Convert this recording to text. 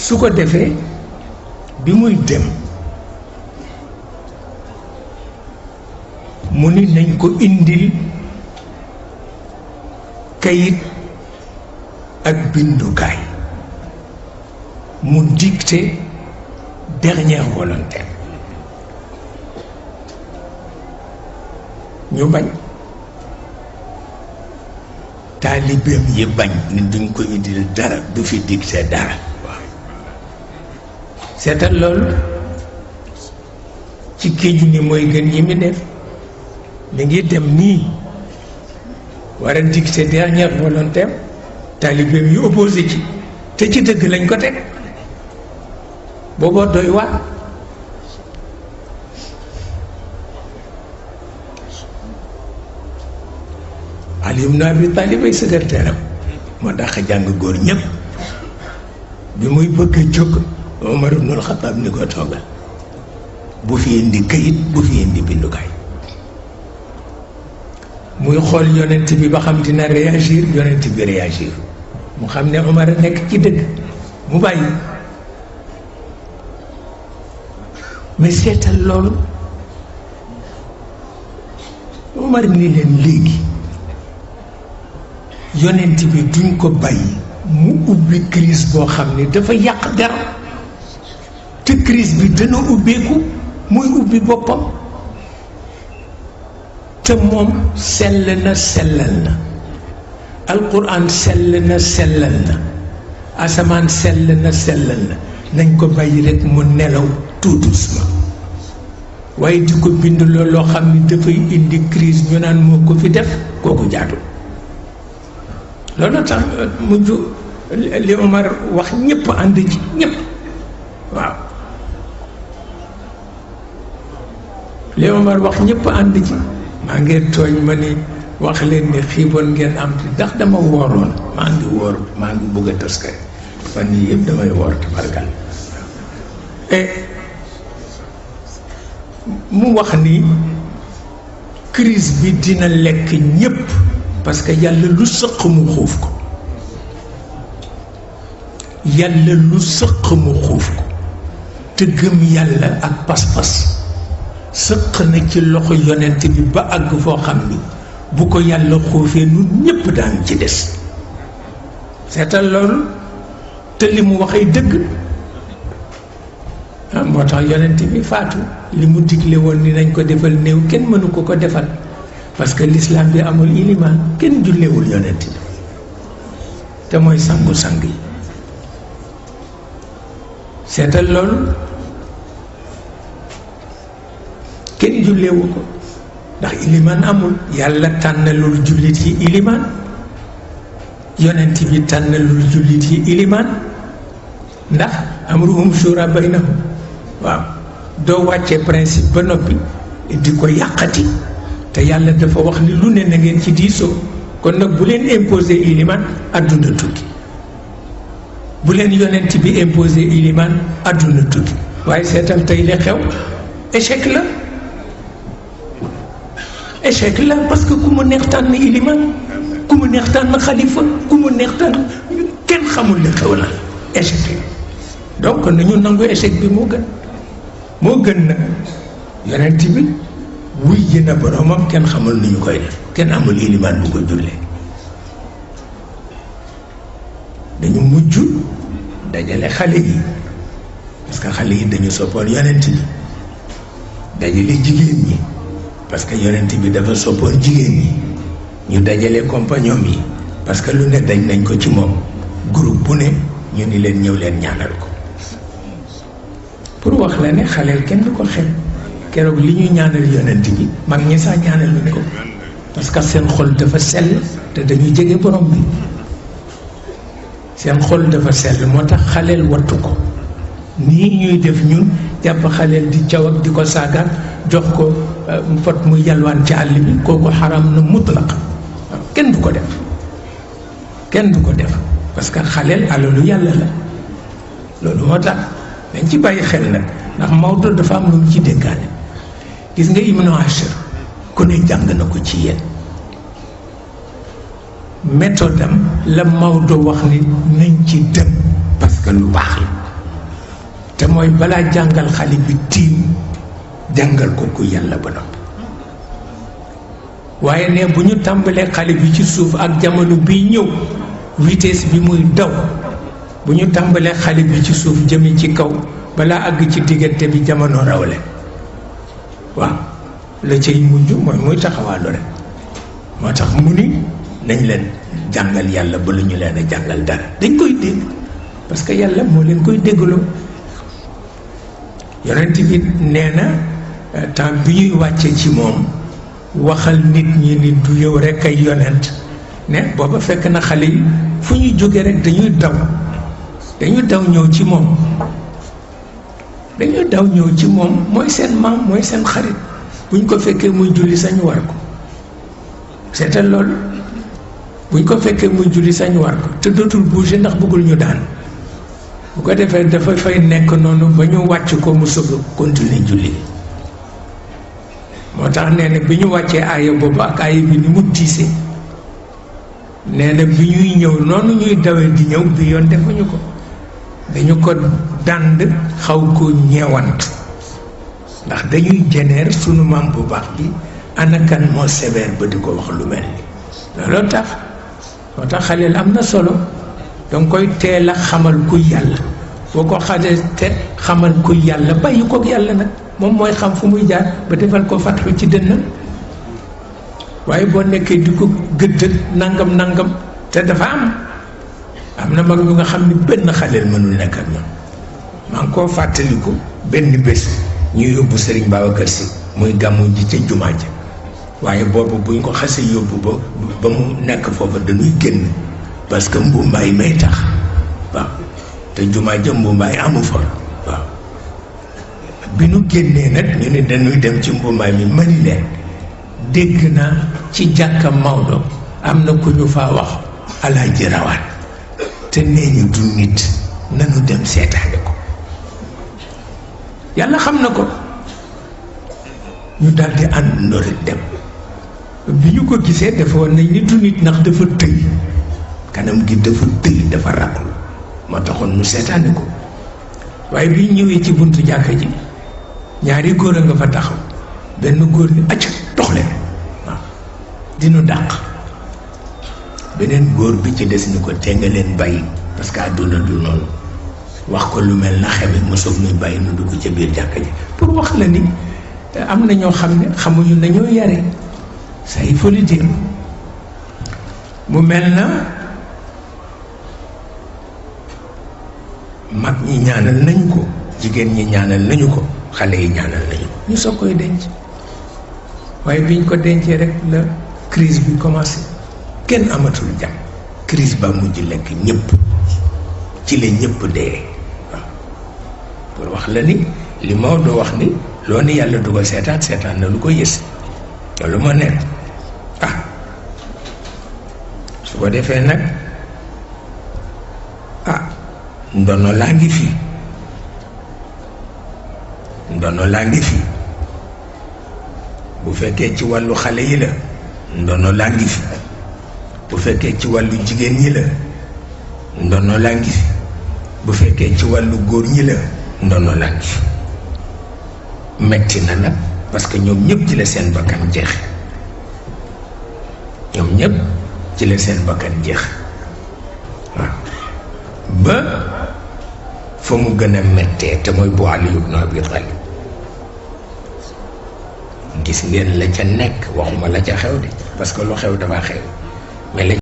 su ko defee bi muy dem mu ni nañ ko indil kayit ak bindukaay mu dicté dernière volonté ñu bañ taalibeem yi bañ ni duñ ko indil dara du fi dicté dara seetal loolu ci kéju ni mooy gën yi mi def mi ngi dem nii war a dicté dernière volonté taalibeem yu opposé ci te ci dëgg lañ ko teg booboo doy waar Ali ibn Abi Talib ay secrétaire am moo tax jàng góor ñëpp bi muy bëgg a jóg Omar ibnul Xataab ni ko toogal bu fi indi këyit bu fi indi bindukaay muy xool yonent bi ba xam dina réagir yonent bi réagir mu xam ne Omar a nekk ci dëgg mu bàyyi mais seetal loolu Omar ni leen léegi yonent bi duñ ko bàyyi mu ubbi crise boo xam ne dafa yàq dara te crise bi dana ubbeeku muy ubbi boppam te moom sell na sellal na alquran sell na sellal na asamaan sell na sellal na nañ ko bàyyi rekk mu nelaw tout doucement waaye di ko bind loo xam ni dafay indi crise ñu naan moo ko fi def kooku jaatu loolu tax mujj li Omar wax ñëpp ànd ci ñëpp waaw li Omar wax ñëpp ànd ci maa ngi tooñ ma ni wax leen ni xiiboon ngeen am ci ndax dama wooroon maa ngi woor maa ngi bëgg a tëskare fan yii yëpp damay woor tabarkal mu wax ni crise bi dina lekk ñëpp parce que yàlla lu sëq mu xuuf ko yàlla lu sëq mu xuuf ko te gëm yàlla ak pas-pas sëq na ci loxo yonent bi ba àgg foo xam ni bu ko yàlla xuufee nun ñépp daan ci des seetal loolu te li mu waxee dëgg moo tax yonent bi faatu li mu digle woon ni nañ ko defal néew kenn mënu ko ko defal parce que l'islam bi amul ilimaan kenn jullewul yonent bi te mooy sangu-sang yi seetal loolu kenn jullewu ko ndax ilimaan amul yàlla tànnalul jullit yi ilimaan yonent bi tànnalul jullit yi ilimaan ndax amruhum shura baynahum waaw doo wàccee principe ba noppi di ko yàqati te yàlla dafa wax ni lu ne na ngeen ci diisoo kon nag bu leen imposer ilimaan àdduna tukki bu leen yonent bi imposer ilimaan àdduna tukki waaye seetal tey li xew échec la échec la parce que ku mu neex tànn ilimaan ku mu neex tànn xalifa ku mu neex tànn kenn xamul li xew la échec la donc nañu nangu échec bi moo gën nag yonent bi wuy ji na boromam kenn xamul nu ñu koy def kenn amul ilimaan bu ko jullee dañu mujj dajale xale yi parce que xale yi dañu soppoon yonent bi dajale jigéen ñi parce que yonent bi dafa soppoon jigéen ñi ñu dajale compagnon yi parce que lu ne dañ nañ ko ci moom groupe bu ne ñu ni leen ñëw leen ñaanal ko pour wax la ne xaleel kenn du ko xel keroog li ñuy ñaanal yonent bi mag ñi sax ñaanaluñ ko parce que seen xol dafa sell te dañu jege borom bi seen xol dafa sell moo tax xaleel wattu ko nii ñuy def ñun jàpp xaleel di caw ak di ko saagaan jox ko fot mu yalwaan ci àll bi kooku xaram na mutlaq kenn du ko def kenn du ko def parce que xaleel alalu yàlla la loolu moo tax dañ ci bàyyi xel nag ndax Maodo dafa am lu mu ci dénkaane gis nga Ibnu Ashir ku ne jàng na ko ci yéen méthode am la Maodo wax ni nañ ci dem parce que lu baax la te mooy balaa jàngal xale bi tiim jàngal ko ku yàlla ba noppi waaye ne bu ñu tàmbalee xale bi ci suuf ak jamono biy ñëw vitesse bi muy daw bu ñu tàmbalee xale bi ci suuf jëme ci kaw balaa àgg ci diggante bi jamono rawle waaw la cay mujj mooy muy taxawaalu rek moo tax mu ni nañ leen jàngal yàlla ba lu ñu leen a jàngal dara dañ koy dégg parce que yàlla moo leen koy déggloo yonent bi nee na temps bi ñuy wàcce ci moom waxal nit ñi ni du yow rek ay yonent ne booba fekk na xale yi fu ñuy jóge rek dañuy daw ñëw ci moom dañuy daw ñëw ci moom mooy seen maam mooy seen xarit buñ ko fekkee muy julli sañu war ko seetal loolu buñ ko fekkee muy julli sañu war ko te dootul bouger ndax bëggul ñu daan bu ko defee dafa fay nekk noonu ba ñu wàcc ko mu soog a continuer julli moo tax nee na bi ñu wàccee aaya boobu ak aaya bi ni mu tiise nee na bi ñuy ñëw noonu ñuy dawee di ñëw bi yoon defuñu ko dañu ko dànd xaw ko ñeewant ndax dañuy jeneer sunu maam bu baax bi anakan moo sévère ba di ko wax lu mel ni looloo tax moo tax xaleel am na solo danga koy teel a xamal kuy yàlla boo ko xale te xamal kuy yàlla bàyyi kook yàlla nag moom mooy xam fu muy jaar ba defal ko fatxu ci dënnam waaye boo nekkee di ko gëddëg nangam te dafa am na mag ñu nga xam ni benn xaleel mënul nekk ak ñoom maa ngi koo fàttaliku benn bés ñuy yóbbu Sëriñ Babacar Si muy gàmmu ji ca jumaa ja waaye boobu buñ ko xasee yóbbu ba mu nekk foofa dañuy génn parce que mbumbaay may tax waaw te jumaa ja mbumbaay amu fa waaw bi nu génnee nag ñu ne dañuy dem ci mbumbaay mi mani leen dégg naa ci jàkka Maodo am na ku ñu faa wax Alaaji Rawaan te nee ñu du nit nanu dem seetaane ko yàlla xam na ko ñu daldi ànd ndoori dem bi ñu ko gisee dafa woon nañ ni du nit ndax dafa tëy kanam gi dafa tëy dafa ràkkul moo taxoon ñu seetaane ko waaye bi ñëwee ci buntu jàkka ji ñaari góor a nga fa taxaw benn góor ni acc dox leen waaw dinu dàq beneen góor bi ci des ni ko te nga leen bàyyi parce que àdduna du noonu wax ko lu mel na xeme mosoog muy bàyyi nu dugg ca biir jàkka ji pour wax la ni am na ñoo xam ne xamuñu nañoo yare ça il faut le dire mu mel na mag ñi ñaanal nañu ko jigéen ñi ñaanal nañu ko xale yi ñaanal nañu ko ñu soog koy denc waaye biñ ko dencee rek la crise bi commencé kenn amatul jàmm crise ba mujj lekk ñëpp ci la ñëpp dee waaw pour wax la ni li Maodo wax ni loo ni yàlla du ko seetaan na lu ko yës loolu moo nekk su ko defee nag ndono laa ngi fi bu fekkee ci wàllu xale yi la ndono laa ngi fi bu fekkee ci wàllu jigéen ñi la ndono laa ngi fi bu fekkee ci wàllu góor ñi la ndono laa ngi fi metti na nag parce que ñoom ñëpp ci la seen bakkan jeex waaw ba fa mu gën a mettee te mooy bu Ali ibn Abi Talib gis ngeen la ca nekk waxuma la ca xew de parce que lu xew dafa xew mais